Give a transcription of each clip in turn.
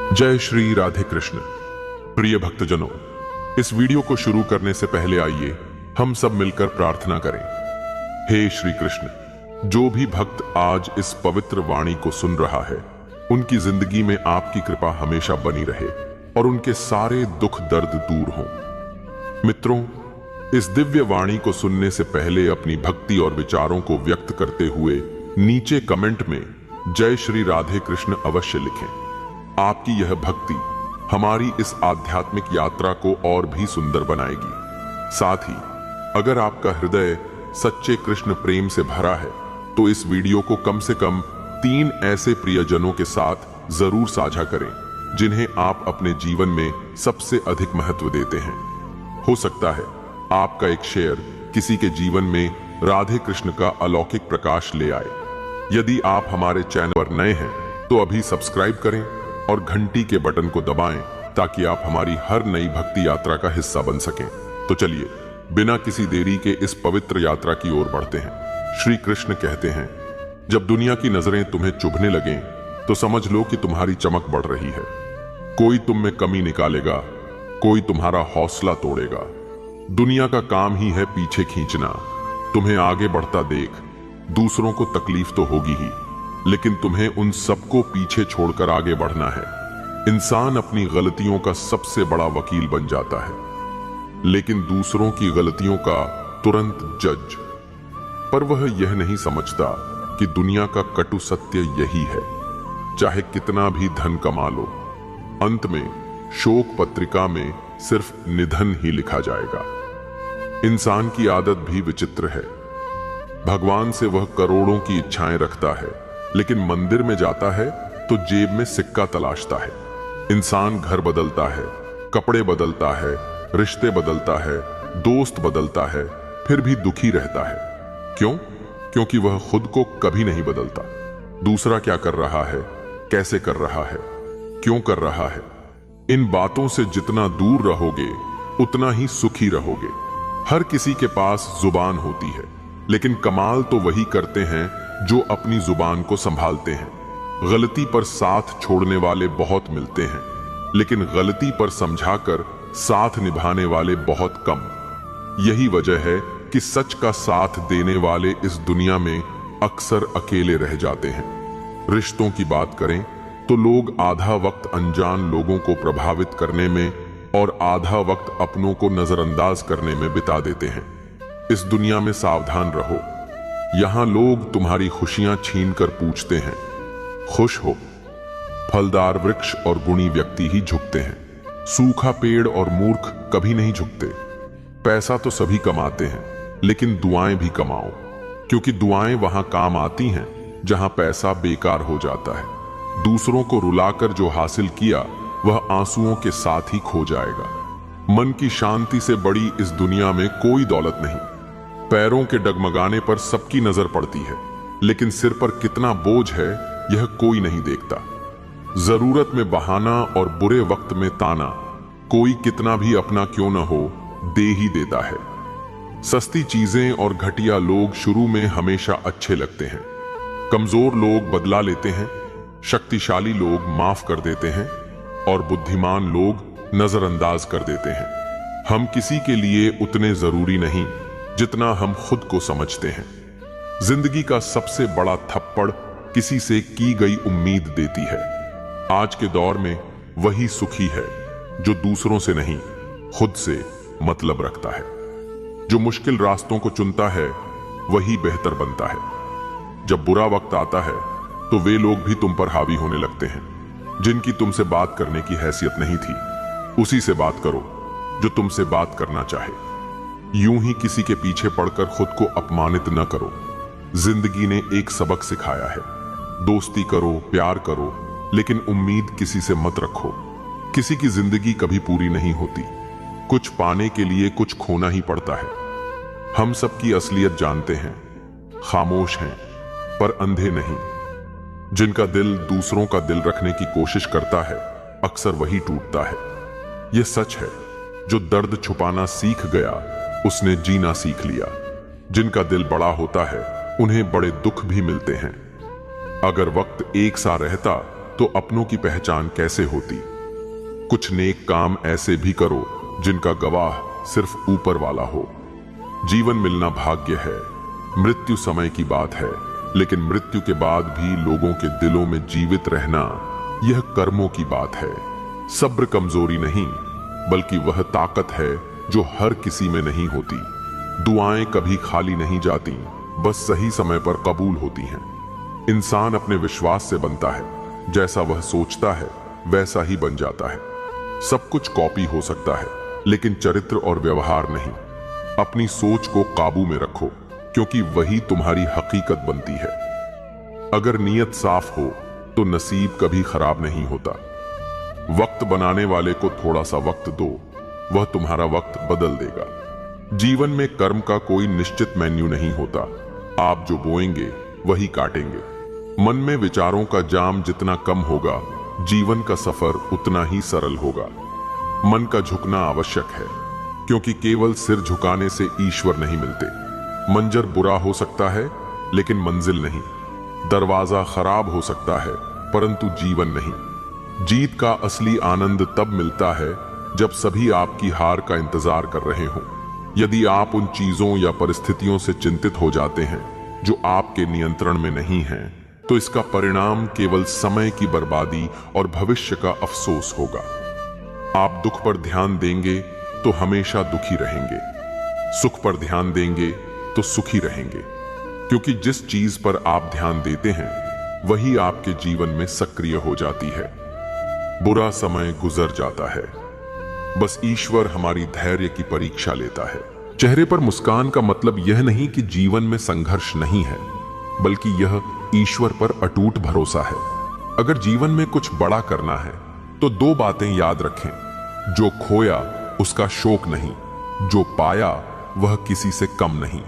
जय श्री राधे कृष्ण। प्रिय भक्तजनों, इस वीडियो को शुरू करने से पहले आइए हम सब मिलकर प्रार्थना करें। हे श्री कृष्ण, जो भी भक्त आज इस पवित्र वाणी को सुन रहा है, उनकी जिंदगी में आपकी कृपा हमेशा बनी रहे और उनके सारे दुख दर्द दूर हों। मित्रों, इस दिव्य वाणी को सुनने से पहले अपनी भक्ति और विचारों को व्यक्त करते हुए नीचे कमेंट में जय श्री राधे कृष्ण अवश्य लिखें। आपकी यह भक्ति हमारी इस आध्यात्मिक यात्रा को और भी सुंदर बनाएगी। साथ ही अगर आपका हृदय सच्चे कृष्ण प्रेम से भरा है तो इस वीडियो को कम से कम 3 ऐसे प्रियजनों के साथ जरूर साझा करें जिन्हें आप अपने जीवन में सबसे अधिक महत्व देते हैं। हो सकता है आपका एक शेयर किसी के जीवन में राधे कृष्ण का अलौकिक प्रकाश ले आए। यदि आप हमारे चैनल पर नए हैं तो अभी सब्सक्राइब करें और घंटी के बटन को दबाएं ताकि आप हमारी हर नई भक्ति यात्रा का हिस्सा बन सकें। तो चलिए बिना किसी देरी के इस पवित्र यात्रा की ओर बढ़ते हैं। श्री कृष्ण कहते हैं, जब दुनिया की नजरें तुम्हें चुभने लगें तो समझ लो कि तुम्हारी चमक बढ़ रही है। कोई तुम में कमी निकालेगा, कोई तुम्हारा हौसला तोड़ेगा। दुनिया का काम ही है पीछे खींचना। तुम्हें आगे बढ़ता देख दूसरों को तकलीफ तो होगी ही, लेकिन तुम्हें उन सबको पीछे छोड़कर आगे बढ़ना है। इंसान अपनी गलतियों का सबसे बड़ा वकील बन जाता है, लेकिन दूसरों की गलतियों का तुरंत जज। पर वह यह नहीं समझता कि दुनिया का कटु सत्य यही है, चाहे कितना भी धन कमा लो, अंत में शोक पत्रिका में सिर्फ निधन ही लिखा जाएगा। इंसान की आदत भी विचित्र है। भगवान से वह करोड़ों की इच्छाएं रखता है, लेकिन मंदिर में जाता है तो जेब में सिक्का तलाशता है। इंसान घर बदलता है, कपड़े बदलता है, रिश्ते बदलता है, दोस्त बदलता है, फिर भी दुखी रहता है। क्यों? क्योंकि वह खुद को कभी नहीं बदलता। दूसरा क्या कर रहा है, कैसे कर रहा है, क्यों कर रहा है, इन बातों से जितना दूर रहोगे उतना ही सुखी रहोगे। हर किसी के पास जुबान होती है, लेकिन कमाल तो वही करते हैं जो अपनी जुबान को संभालते हैं। गलती पर साथ छोड़ने वाले बहुत मिलते हैं, लेकिन गलती पर समझाकर साथ निभाने वाले बहुत कम। यही वजह है कि सच का साथ देने वाले इस दुनिया में अक्सर अकेले रह जाते हैं। रिश्तों की बात करें तो लोग आधा वक्त अनजान लोगों को प्रभावित करने में और आधा वक्त अपनों को नजरअंदाज करने में बिता देते हैं। इस दुनिया में सावधान रहो। यहां लोग तुम्हारी खुशियां छीनकर पूछते हैं, खुश हो? फलदार वृक्ष और गुणी व्यक्ति ही झुकते हैं। सूखा पेड़ और मूर्ख कभी नहीं झुकते। पैसा तो सभी कमाते हैं, लेकिन दुआएं भी कमाओ, क्योंकि दुआएं वहां काम आती हैं जहां पैसा बेकार हो जाता है। दूसरों को रुलाकर जो हासिल किया वह आंसुओं के साथ ही खो जाएगा। मन की शांति से बड़ी इस दुनिया में कोई दौलत नहीं। पैरों के डगमगाने पर सबकी नजर पड़ती है, लेकिन सिर पर कितना बोझ है यह कोई नहीं देखता। जरूरत में बहाना और बुरे वक्त में ताना कोई कितना भी अपना क्यों न हो दे ही देता है। सस्ती चीजें और घटिया लोग शुरू में हमेशा अच्छे लगते हैं। कमजोर लोग बदला लेते हैं, शक्तिशाली लोग माफ कर देते हैं और बुद्धिमान लोग नजरअंदाज कर देते हैं। हम किसी के लिए उतने जरूरी नहीं जितना हम खुद को समझते हैं। जिंदगी का सबसे बड़ा थप्पड़ किसी से की गई उम्मीद देती है। आज के दौर में वही सुखी है जो दूसरों से नहीं, खुद से मतलब रखता है। जो मुश्किल रास्तों को चुनता है वही बेहतर बनता है। जब बुरा वक्त आता है तो वे लोग भी तुम पर हावी होने लगते हैं। जिनकी तुमसे बात करने की हैसियत नहीं थी, उसी से बात करो जो तुमसे बात करना चाहे। यूं ही किसी के पीछे पड़कर खुद को अपमानित न करो। जिंदगी ने एक सबक सिखाया है, दोस्ती करो, प्यार करो, लेकिन उम्मीद किसी से मत रखो। किसी की जिंदगी कभी पूरी नहीं होती। कुछ पाने के लिए कुछ खोना ही पड़ता है। हम सबकी असलियत जानते हैं, खामोश हैं पर अंधे नहीं। जिनका दिल दूसरों का दिल रखने की कोशिश करता है, अक्सर वही टूटता है। यह सच है, जो दर्द छुपाना सीख गया उसने जीना सीख लिया। जिनका दिल बड़ा होता है उन्हें बड़े दुख भी मिलते हैं। अगर वक्त एक सा रहता तो तो अपनों की पहचान कैसे होती। कुछ नेक काम ऐसे भी करो जिनका गवाह सिर्फ ऊपर वाला हो। जीवन मिलना भाग्य है, मृत्यु समय की बात है, लेकिन मृत्यु के बाद भी लोगों के दिलों में जीवित रहना यह कर्मों की बात है। सब्र कमजोरी नहीं, बल्कि वह ताकत है जो हर किसी में नहीं होती। दुआएं कभी खाली नहीं जाती, बस सही समय पर कबूल होती हैं। इंसान अपने विश्वास से बनता है, जैसा वह सोचता है वैसा ही बन जाता है। सब कुछ कॉपी हो सकता है, लेकिन चरित्र और व्यवहार नहीं। अपनी सोच को काबू में रखो, क्योंकि वही तुम्हारी हकीकत बनती है। अगर नीयत साफ हो तो नसीब कभी खराब नहीं होता। वक्त बनाने वाले को थोड़ा सा वक्त दो, वह तुम्हारा वक्त बदल देगा। जीवन में कर्म का कोई निश्चित मेन्यू नहीं होता। आप जो बोएंगे वही काटेंगे। मन में विचारों का जाम जितना कम होगा, जीवन का सफर उतना ही सरल होगा। मन का झुकना आवश्यक है, क्योंकि केवल सिर झुकाने से ईश्वर नहीं मिलते। मंजर बुरा हो सकता है, लेकिन मंजिल नहीं। दरवाजा खराब हो सकता है, परंतु जीवन नहीं। जीत का असली आनंद तब मिलता है जब सभी आपकी हार का इंतजार कर रहे हों। यदि आप उन चीजों या परिस्थितियों से चिंतित हो जाते हैं जो आपके नियंत्रण में नहीं हैं, तो इसका परिणाम केवल समय की बर्बादी और भविष्य का अफसोस होगा। आप दुख पर ध्यान देंगे तो हमेशा दुखी रहेंगे, सुख पर ध्यान देंगे तो सुखी रहेंगे, क्योंकि जिस चीज पर आप ध्यान देते हैं वही आपके जीवन में सक्रिय हो जाती है। बुरा समय गुजर जाता है, बस ईश्वर हमारी धैर्य की परीक्षा लेता है। चेहरे पर मुस्कान का मतलब यह नहीं कि जीवन में संघर्ष नहीं है, बल्कि यह ईश्वर पर अटूट भरोसा है। अगर जीवन में कुछ बड़ा करना है तो दो बातें याद रखें। जो खोया उसका शोक नहीं, जो पाया वह किसी से कम नहीं।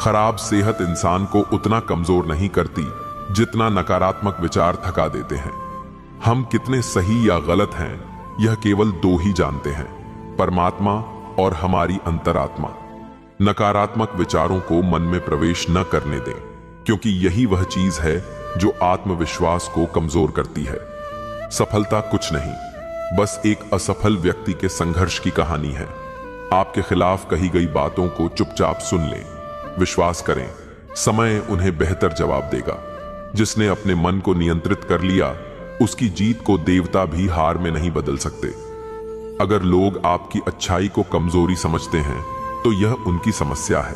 खराब सेहत इंसान को उतना कमजोर नहीं करती जितना नकारात्मक विचार थका देते हैं। हम कितने सही या गलत हैं यह केवल दो ही जानते हैं, परमात्मा और हमारी अंतरात्मा। नकारात्मक विचारों को मन में प्रवेश न करने दें, क्योंकि यही वह चीज है जो आत्मविश्वास को कमजोर करती है। सफलता कुछ नहीं, बस एक असफल व्यक्ति के संघर्ष की कहानी है। आपके खिलाफ कही गई बातों को चुपचाप सुन लें। विश्वास करें, समय उन्हें बेहतर जवाब देगा। जिसने अपने मन को नियंत्रित कर लिया, उसकी जीत को देवता भी हार में नहीं बदल सकते। अगर लोग आपकी अच्छाई को कमजोरी समझते हैं, तो यह उनकी समस्या है।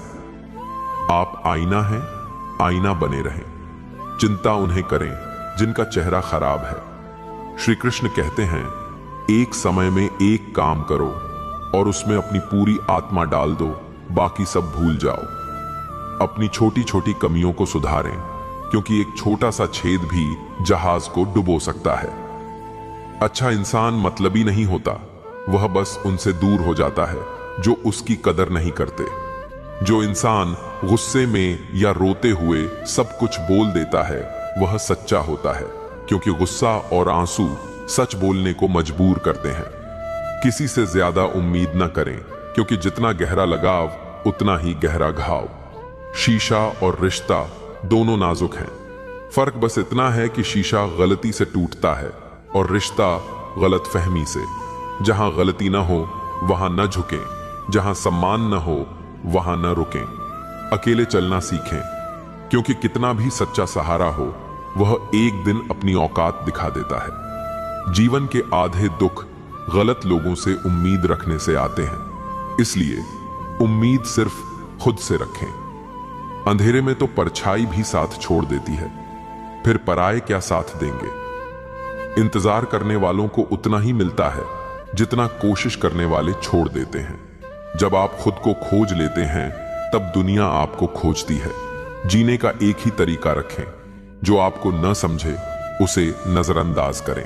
आप आईना हैं, आईना बने रहें। चिंता उन्हें करें जिनका चेहरा खराब है। श्री कृष्ण कहते हैं, एक समय में एक काम करो और उसमें अपनी पूरी आत्मा डाल दो, बाकी सब भूल जाओ। अपनी छोटी छोटी कमियों को सुधारें, क्योंकि एक छोटा सा छेद भी जहाज को डुबो सकता है। अच्छा इंसान मतलबी नहीं होता, वह बस उनसे दूर हो जाता है जो उसकी कदर नहीं करते। जो इंसान गुस्से में या रोते हुए सब कुछ बोल देता है वह सच्चा होता है, क्योंकि गुस्सा और आंसू सच बोलने को मजबूर करते हैं। किसी से ज्यादा उम्मीद न करें, क्योंकि जितना गहरा लगाव उतना ही गहरा घाव। शीशा और रिश्ता दोनों नाजुक हैं। फर्क बस इतना है कि शीशा गलती से टूटता है और रिश्ता गलतफहमी से। जहां गलती न हो वहां न झुकें, जहां सम्मान न हो वहां न रुकें। अकेले चलना सीखें, क्योंकि कितना भी सच्चा सहारा हो वह एक दिन अपनी औकात दिखा देता है। जीवन के आधे दुख गलत लोगों से उम्मीद रखने से आते हैं, इसलिए उम्मीद सिर्फ खुद से रखें। अंधेरे में तो परछाई भी साथ छोड़ देती है, फिर पराये क्या साथ देंगे। इंतजार करने वालों को उतना ही मिलता है जितना कोशिश करने वाले छोड़ देते हैं। जब आप खुद को खोज लेते हैं, तब दुनिया आपको खोजती है। जीने का एक ही तरीका रखें, जो आपको न समझे उसे नजरअंदाज करें।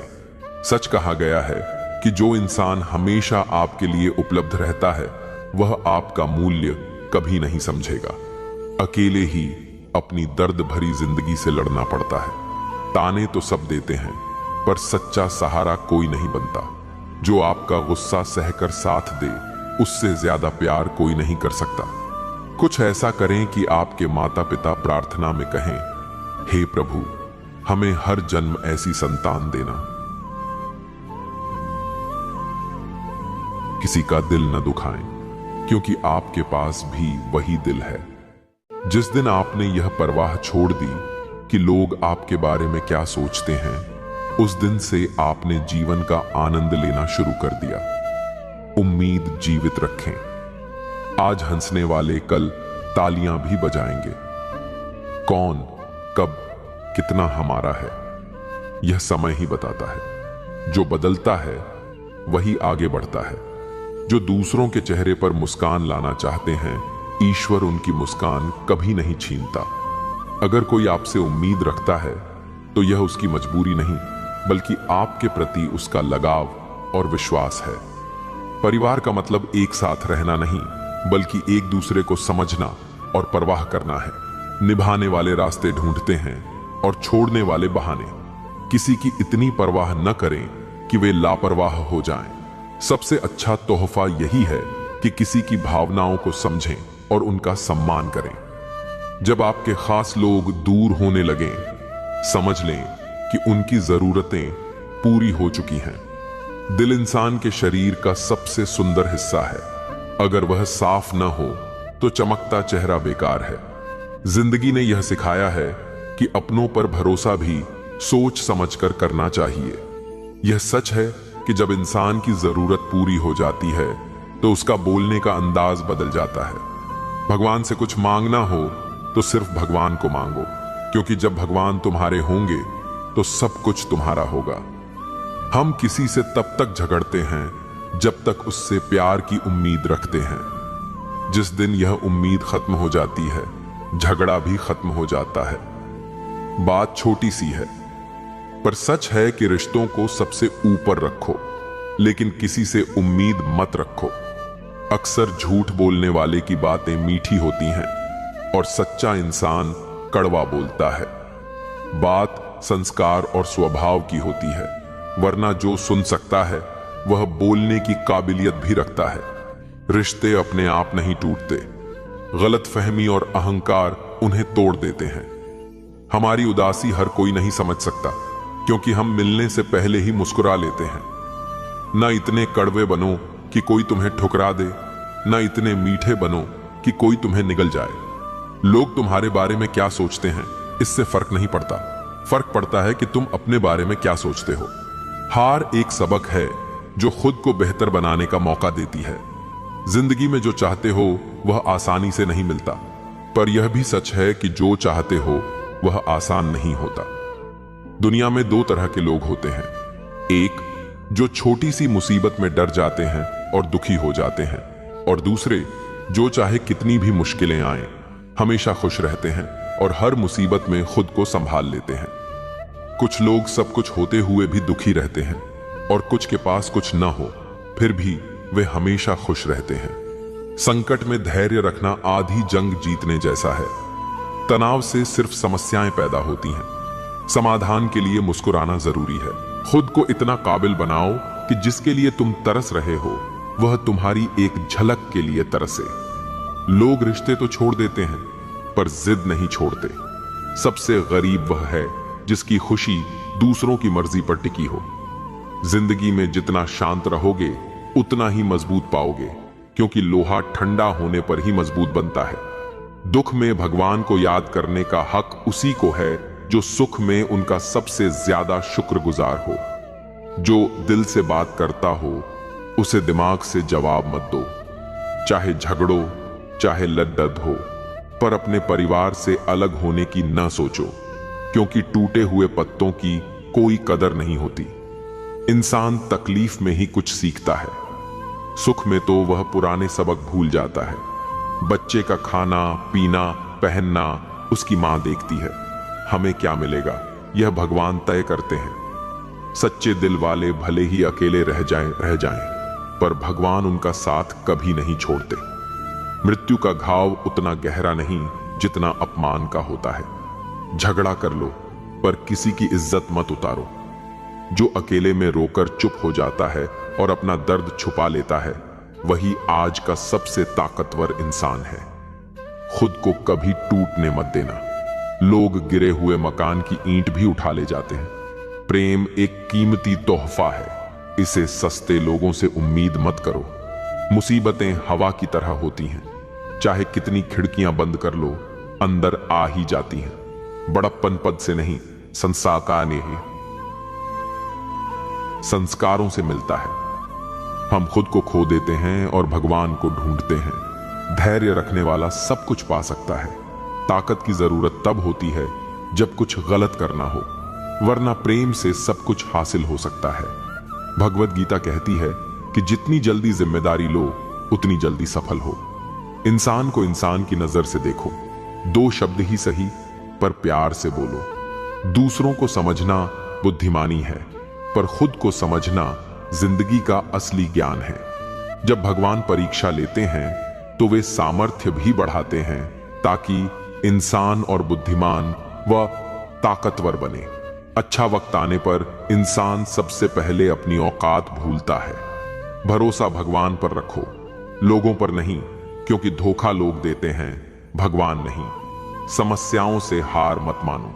सच कहा गया है कि जो इंसान हमेशा आपके लिए उपलब्ध रहता है वह आपका मूल्य कभी नहीं समझेगा। अकेले ही अपनी दर्द भरी जिंदगी से लड़ना पड़ता है। ताने तो सब देते हैं, पर सच्चा सहारा कोई नहीं बनता। जो आपका गुस्सा सहकर साथ दे, उससे ज्यादा प्यार कोई नहीं कर सकता। कुछ ऐसा करें कि आपके माता पिता प्रार्थना में कहें, हे प्रभु, हमें हर जन्म ऐसी संतान देना। किसी का दिल न दुखाएं, क्योंकि आपके पास भी वही दिल है। जिस दिन आपने यह परवाह छोड़ दी कि लोग आपके बारे में क्या सोचते हैं, उस दिन से आपने जीवन का आनंद लेना शुरू कर दिया। उम्मीद जीवित रखें। आज हंसने वाले कल तालियां भी बजाएंगे। कौन, कब, कितना हमारा है, यह समय ही बताता है। जो बदलता है वही आगे बढ़ता है। जो दूसरों के चेहरे पर मुस्कान लाना चाहते हैं, ईश्वर उनकी मुस्कान कभी नहीं छीनता। अगर कोई आपसे उम्मीद रखता है तो यह उसकी मजबूरी नहीं, बल्कि आपके प्रति उसका लगाव और विश्वास है। परिवार का मतलब एक साथ रहना नहीं, बल्कि एक दूसरे को समझना और परवाह करना है। निभाने वाले रास्ते ढूंढते हैं और छोड़ने वाले बहाने। किसी की इतनी परवाह न करें कि वे लापरवाह हो जाएं। सबसे अच्छा तोहफा यही है कि किसी की भावनाओं को समझें और उनका सम्मान करें। जब आपके खास लोग दूर होने लगें, समझ लें कि उनकी जरूरतें पूरी हो चुकी हैं। दिल इंसान के शरीर का सबसे सुंदर हिस्सा है। अगर वह साफ न हो तो चमकता चेहरा बेकार है। जिंदगी ने यह सिखाया है कि अपनों पर भरोसा भी सोच समझकर करना चाहिए। यह सच है कि जब इंसान की जरूरत पूरी हो जाती है तो उसका बोलने का अंदाज बदल जाता है। भगवान से कुछ मांगना हो तो सिर्फ भगवान को मांगो, क्योंकि जब भगवान तुम्हारे होंगे तो सब कुछ तुम्हारा होगा। हम किसी से तब तक झगड़ते हैं जब तक उससे प्यार की उम्मीद रखते हैं। जिस दिन यह उम्मीद खत्म हो जाती है, झगड़ा भी खत्म हो जाता है। बात छोटी सी है, पर सच है कि रिश्तों को सबसे ऊपर रखो, लेकिन किसी से उम्मीद मत रखो। अक्सर झूठ बोलने वाले की बातें मीठी होती हैं और सच्चा इंसान कड़वा बोलता है। बात संस्कार और स्वभाव की होती है, वरना जो सुन सकता है वह बोलने की काबिलियत भी रखता है। रिश्ते अपने आप नहीं टूटते, गलतफहमी और अहंकार उन्हें तोड़ देते हैं। हमारी उदासी हर कोई नहीं समझ सकता, क्योंकि हम मिलने से पहले ही मुस्कुरा लेते हैं। न इतने कड़वे बनो कि कोई तुम्हें ठुकरा दे, न इतने मीठे बनो कि कोई तुम्हें निगल जाए। लोग तुम्हारे बारे में क्या सोचते हैं, इससे फर्क नहीं पड़ता। फर्क पड़ता है कि तुम अपने बारे में क्या सोचते हो। हार एक सबक है जो खुद को बेहतर बनाने का मौका देती है। जिंदगी में जो चाहते हो वह आसानी से नहीं मिलता, पर यह भी सच है कि जो चाहते हो वह आसान नहीं होता। दुनिया में दो तरह के लोग होते हैं। एक जो छोटी सी मुसीबत में डर जाते हैं और दुखी हो जाते हैं, और दूसरे जो चाहे कितनी भी मुश्किलें आएं, हमेशा खुश रहते हैं और हर मुसीबत में खुद को संभाल लेते हैं। कुछ लोग सब कुछ होते हुए भी दुखी रहते हैं और कुछ के पास कुछ ना हो फिर भी वे हमेशा खुश रहते हैं। संकट में धैर्य रखना आधी जंग जीतने जैसा है। तनाव से सिर्फ समस्याएं पैदा होती हैं। समाधान के लिए मुस्कुराना जरूरी है। खुद को इतना काबिल बनाओ कि जिसके लिए तुम तरस रहे हो वह तुम्हारी एक झलक के लिए तरसे। लोग रिश्ते तो छोड़ देते हैं, पर जिद नहीं छोड़ते। सबसे गरीब वह है जिसकी खुशी दूसरों की मर्जी पर टिकी हो। जिंदगी में जितना शांत रहोगे उतना ही मजबूत पाओगे, क्योंकि लोहा ठंडा होने पर ही मजबूत बनता है। दुख में भगवान को याद करने का हक उसी को है जो सुख में उनका सबसे ज्यादा शुक्रगुजार हो। जो दिल से बात करता हो उसे दिमाग से जवाब मत दो। चाहे झगड़ो, चाहे लद्दद हो, पर अपने परिवार से अलग होने की न सोचो, क्योंकि टूटे हुए पत्तों की कोई कदर नहीं होती। इंसान तकलीफ में ही कुछ सीखता है, सुख में तो वह पुराने सबक भूल जाता है। बच्चे का खाना पीना पहनना उसकी मां देखती है। हमें क्या मिलेगा यह भगवान तय करते हैं। सच्चे दिल वाले भले ही अकेले रह जाएं, पर भगवान उनका साथ कभी नहीं छोड़ते। मृत्यु का घाव उतना गहरा नहीं जितना अपमान का होता है। झगड़ा कर लो, पर किसी की इज्जत मत उतारो। जो अकेले में रोकर चुप हो जाता है और अपना दर्द छुपा लेता है, वही आज का सबसे ताकतवर इंसान है। खुद को कभी टूटने मत देना। लोग गिरे हुए मकान की ईंट भी उठा ले जाते हैं। प्रेम एक कीमती तोहफा है, इसे सस्ते लोगों से उम्मीद मत करो। मुसीबतें हवा की तरह होती हैं, चाहे कितनी खिड़कियां बंद कर लो, अंदर आ ही जाती हैं। बड़प्पन पद से नहीं, संस्कारों से मिलता है। हम खुद को खो देते हैं और भगवान को ढूंढते हैं। धैर्य रखने वाला सब कुछ पा सकता है। ताकत की जरूरत तब होती है जब कुछ गलत करना हो, वरना प्रेम से सब कुछ हासिल हो सकता है। भगवत गीता कहती है कि जितनी जल्दी जिम्मेदारी लो, उतनी जल्दी सफल हो। इंसान को इंसान की नजर से देखो, 2 शब्द ही सही पर प्यार से बोलो। दूसरों को समझना बुद्धिमानी है, पर खुद को समझना जिंदगी का असली ज्ञान है। जब भगवान परीक्षा लेते हैं तो वे सामर्थ्य भी बढ़ाते हैं, ताकि इंसान और बुद्धिमान व ताकतवर बने। अच्छा वक्त आने पर इंसान सबसे पहले अपनी औकात भूलता है। भरोसा भगवान पर रखो, लोगों पर नहीं, क्योंकि धोखा लोग देते हैं, भगवान नहीं। समस्याओं से हार मत मानो।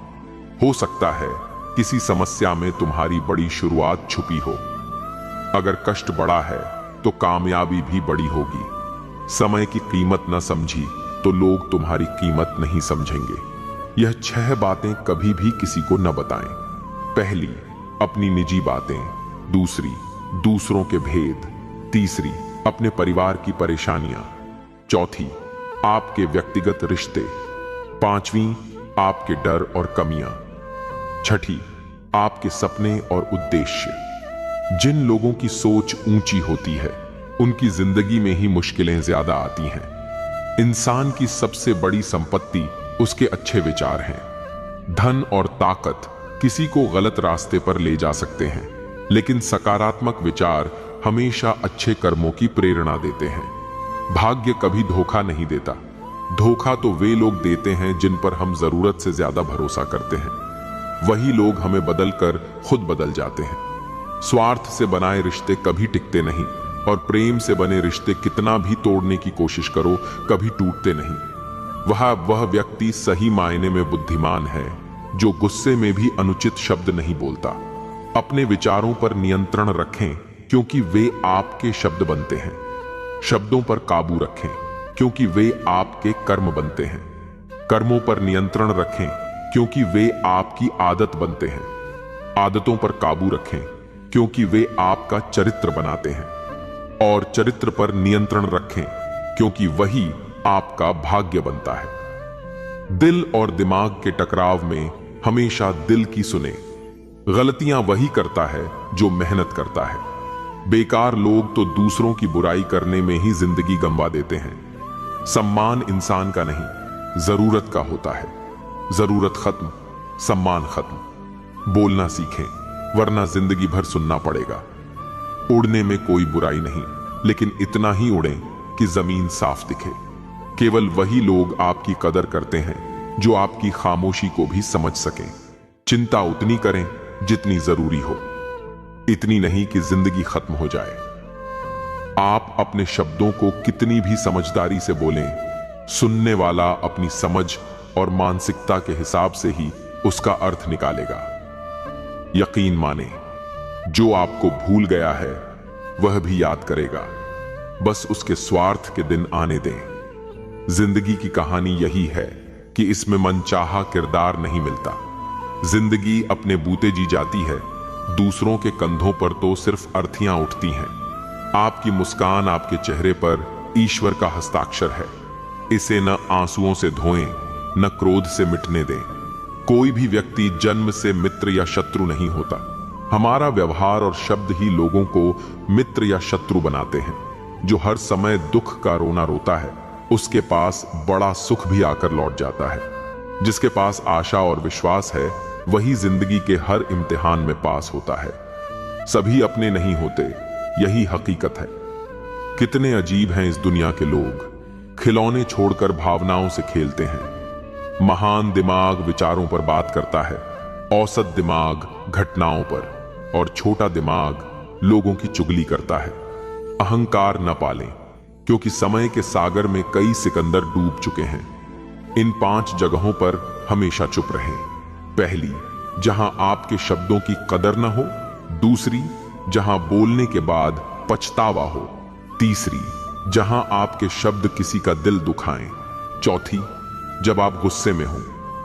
हो सकता है किसी समस्या में तुम्हारी बड़ी शुरुआत छुपी हो। अगर कष्ट बड़ा है तो कामयाबी भी बड़ी होगी। समय की कीमत न समझी तो लोग तुम्हारी कीमत नहीं समझेंगे। यह 6 बातें कभी भी किसी को न बताएं। पहली, अपनी निजी बातें। दूसरी, दूसरों के भेद। तीसरी, अपने परिवार की परेशानियां। चौथी, आपके व्यक्तिगत रिश्ते। पांचवी, आपके डर और कमियां। छठी, आपके सपने और उद्देश्य। जिन लोगों की सोच ऊंची होती है, उनकी जिंदगी में ही मुश्किलें ज्यादा आती हैं। इंसान की सबसे बड़ी संपत्ति उसके अच्छे विचार हैं। धन और ताकत किसी को गलत रास्ते पर ले जा सकते हैं, लेकिन सकारात्मक विचार हमेशा अच्छे कर्मों की प्रेरणा देते हैं। भाग्य कभी धोखा नहीं देता। धोखा तो वे लोग देते हैं जिन पर हम जरूरत से ज्यादा भरोसा करते हैं। वही लोग हमें बदलकर खुद बदल जाते हैं। स्वार्थ से बनाए रिश्ते कभी टिकते नहीं, और प्रेम से बने रिश्ते कितना भी तोड़ने की कोशिश करो, कभी टूटते नहीं। वह व्यक्ति सही मायने में बुद्धिमान है जो गुस्से में भी अनुचित शब्द नहीं बोलता। अपने विचारों पर नियंत्रण रखें, क्योंकि वे आपके शब्द बनते हैं। शब्दों पर काबू रखें, क्योंकि वे आपके कर्म बनते हैं। कर्मों पर नियंत्रण रखें, क्योंकि वे आपकी आदत बनते हैं। आदतों पर काबू रखें, क्योंकि वे आपका चरित्र बनाते हैं। और चरित्र पर नियंत्रण रखें, क्योंकि वही आपका भाग्य बनता है। दिल और दिमाग के टकराव में हमेशा दिल की सुने। गलतियां वही करता है जो मेहनत करता है। बेकार लोग तो दूसरों की बुराई करने में ही जिंदगी गंवा देते हैं। सम्मान इंसान का नहीं, जरूरत का होता है। जरूरत खत्म, सम्मान खत्म। बोलना सीखें, वरना जिंदगी भर सुनना पड़ेगा। उड़ने में कोई बुराई नहीं, लेकिन इतना ही उड़ें कि जमीन साफ दिखे। केवल वही लोग आपकी कदर करते हैं जो आपकी खामोशी को भी समझ सकें। चिंता उतनी करें जितनी जरूरी हो, इतनी नहीं कि जिंदगी खत्म हो जाए। आप अपने शब्दों को कितनी भी समझदारी से बोलें, सुनने वाला अपनी समझ और मानसिकता के हिसाब से ही उसका अर्थ निकालेगा। यकीन माने, जो आपको भूल गया है वह भी याद करेगा। बस उसके स्वार्थ के दिन आने दें। जिंदगी की कहानी यही है कि इसमें मनचाहा किरदार नहीं मिलता। जिंदगी अपने बूते जी जाती है, दूसरों के कंधों पर तो सिर्फ अर्थियां उठती हैं। आपकी मुस्कान आपके चेहरे पर ईश्वर का हस्ताक्षर है। इसे न आंसुओं से धोएं, न क्रोध से मिटने दें। कोई भी व्यक्ति जन्म से मित्र या शत्रु नहीं होता। हमारा व्यवहार और शब्द ही लोगों को मित्र या शत्रु बनाते हैं। जो हर समय दुख का रोना रोता है, उसके पास बड़ा सुख भी आकर लौट जाता है। जिसके पास आशा और विश्वास है, वही जिंदगी के हर इम्तिहान में पास होता है। सभी अपने नहीं होते, यही हकीकत है। कितने अजीब हैं इस दुनिया के लोग, खिलौने छोड़कर भावनाओं से खेलते हैं। महान दिमाग विचारों पर बात करता है, औसत दिमाग घटनाओं पर, और छोटा दिमाग लोगों की चुगली करता है। अहंकार न पालें, क्योंकि समय के सागर में कई सिकंदर डूब चुके हैं। इन 5 जगहों पर हमेशा चुप रहें। पहली, जहां आपके शब्दों की कदर न हो। दूसरी, जहां बोलने के बाद पछतावा हो। तीसरी, जहां आपके शब्द किसी का दिल दुखाएं। चौथी, जब आप गुस्से में हो,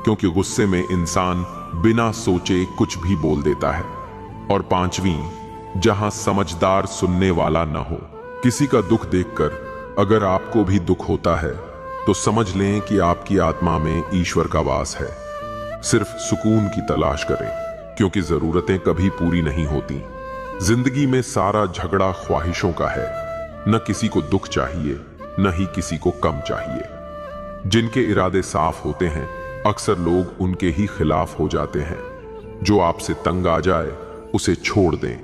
क्योंकि गुस्से में इंसान बिना सोचे कुछ भी बोल देता है। और पांचवी, जहां समझदार सुनने वाला न हो। किसी का दुख देखकर अगर आपको भी दुख होता है तो समझ लें कि आपकी आत्मा में ईश्वर का वास है। सिर्फ सुकून की तलाश करें, क्योंकि जरूरतें कभी पूरी नहीं होती। जिंदगी में सारा झगड़ा ख्वाहिशों का है। न किसी को दुख चाहिए, न ही किसी को कम चाहिए। जिनके इरादे साफ होते हैं अक्सर लोग उनके ही खिलाफ हो जाते हैं। जो आपसे तंग आ जाए उसे छोड़ दें,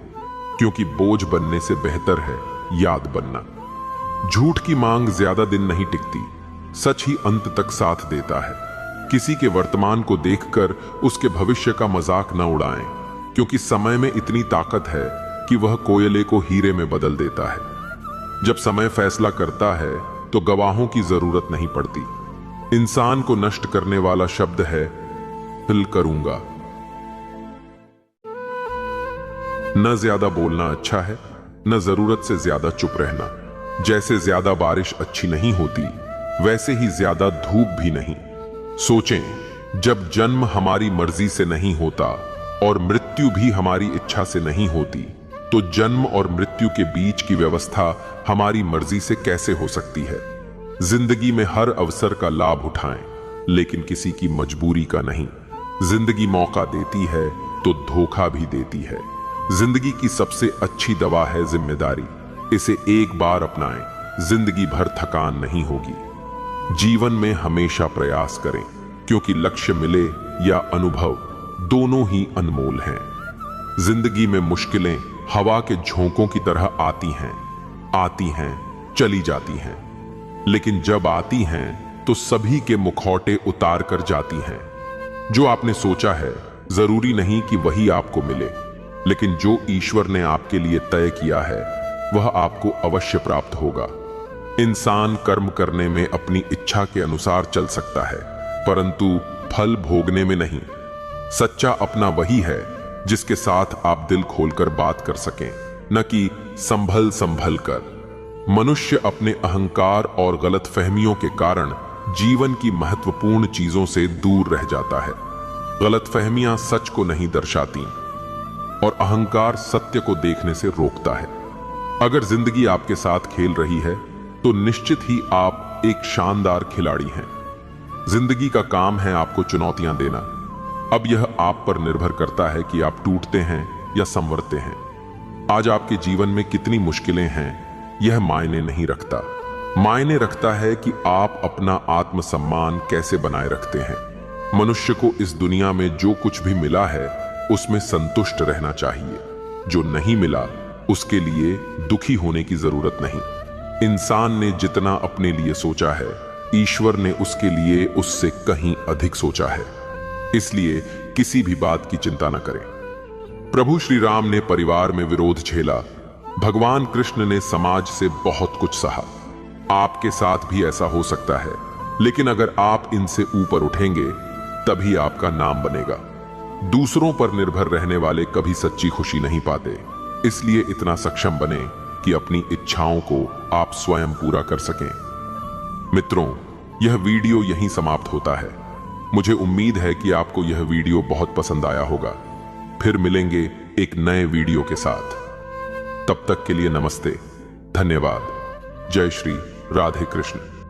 क्योंकि बोझ बनने से बेहतर है याद बनना। झूठ की मांग ज्यादा दिन नहीं टिकती, सच ही अंत तक साथ देता है। किसी के वर्तमान को देखकर उसके भविष्य का मजाक न उड़ाएं, क्योंकि समय में इतनी ताकत है कि वह कोयले को हीरे में बदल देता है। जब समय फैसला करता है तो गवाहों की जरूरत नहीं पड़ती। इंसान को नष्ट करने वाला शब्द है हिल करूंगा। न ज्यादा बोलना अच्छा है, न जरूरत से ज्यादा चुप रहना। जैसे ज्यादा बारिश अच्छी नहीं होती, वैसे ही ज्यादा धूप भी नहीं। सोचें, जब जन्म हमारी मर्जी से नहीं होता और मृत्यु भी हमारी इच्छा से नहीं होती, तो जन्म और मृत्यु के बीच की व्यवस्था हमारी मर्जी से कैसे हो सकती है। जिंदगी में हर अवसर का लाभ उठाएं, लेकिन किसी की मजबूरी का नहीं। जिंदगी मौका देती है तो धोखा भी देती है। जिंदगी की सबसे अच्छी दवा है जिम्मेदारी। इसे एक बार अपनाएं, जिंदगी भर थकान नहीं होगी। जीवन में हमेशा प्रयास करें, क्योंकि लक्ष्य मिले या अनुभव दोनों ही अनमोल हैं। जिंदगी में मुश्किलें हवा के झोंकों की तरह आती हैं, चली जाती हैं, लेकिन जब आती हैं तो सभी के मुखौटे उतार कर जाती हैं। जो आपने सोचा है जरूरी नहीं कि वही आपको मिले, लेकिन जो ईश्वर ने आपके लिए तय किया है वह आपको अवश्य प्राप्त होगा। इंसान कर्म करने में अपनी इच्छा के अनुसार चल सकता है, परंतु फल भोगने में नहीं। सच्चा अपना वही है जिसके साथ आप दिल खोलकर बात कर सकें, न कि संभल संभल कर। मनुष्य अपने अहंकार और गलतफहमियों के कारण जीवन की महत्वपूर्ण चीजों से दूर रह जाता है। गलतफहमियां सच को नहीं दर्शाती और अहंकार सत्य को देखने से रोकता है। अगर जिंदगी आपके साथ खेल रही है तो निश्चित ही आप एक शानदार खिलाड़ी हैं। जिंदगी का काम है आपको चुनौतियां देना। अब यह आप पर निर्भर करता है कि आप टूटते हैं या संवरते हैं। आज आपके जीवन में कितनी मुश्किलें हैं यह मायने नहीं रखता। मायने रखता है कि आप अपना आत्मसम्मान कैसे बनाए रखते हैं। मनुष्य को इस दुनिया में जो कुछ भी मिला है उसमें संतुष्ट रहना चाहिए। जो नहीं मिला उसके लिए दुखी होने की जरूरत नहीं। इंसान ने जितना अपने लिए सोचा है, ईश्वर ने उसके लिए उससे कहीं अधिक सोचा है। इसलिए किसी भी बात की चिंता न करें। प्रभु श्री राम ने परिवार में विरोध झेला। भगवान कृष्ण ने समाज से बहुत कुछ सहा। आपके साथ भी ऐसा हो सकता है, लेकिन अगर आप इनसे ऊपर उठेंगे तभी आपका नाम बनेगा। दूसरों पर निर्भर रहने वाले कभी सच्ची खुशी नहीं पाते। इसलिए इतना सक्षम बने कि अपनी इच्छाओं को आप स्वयं पूरा कर सकें। मित्रों, यह वीडियो यहीं समाप्त होता है। मुझे उम्मीद है कि आपको यह वीडियो बहुत पसंद आया होगा। फिर मिलेंगे एक नए वीडियो के साथ। तब तक के लिए नमस्ते, धन्यवाद। जय श्री राधे कृष्ण।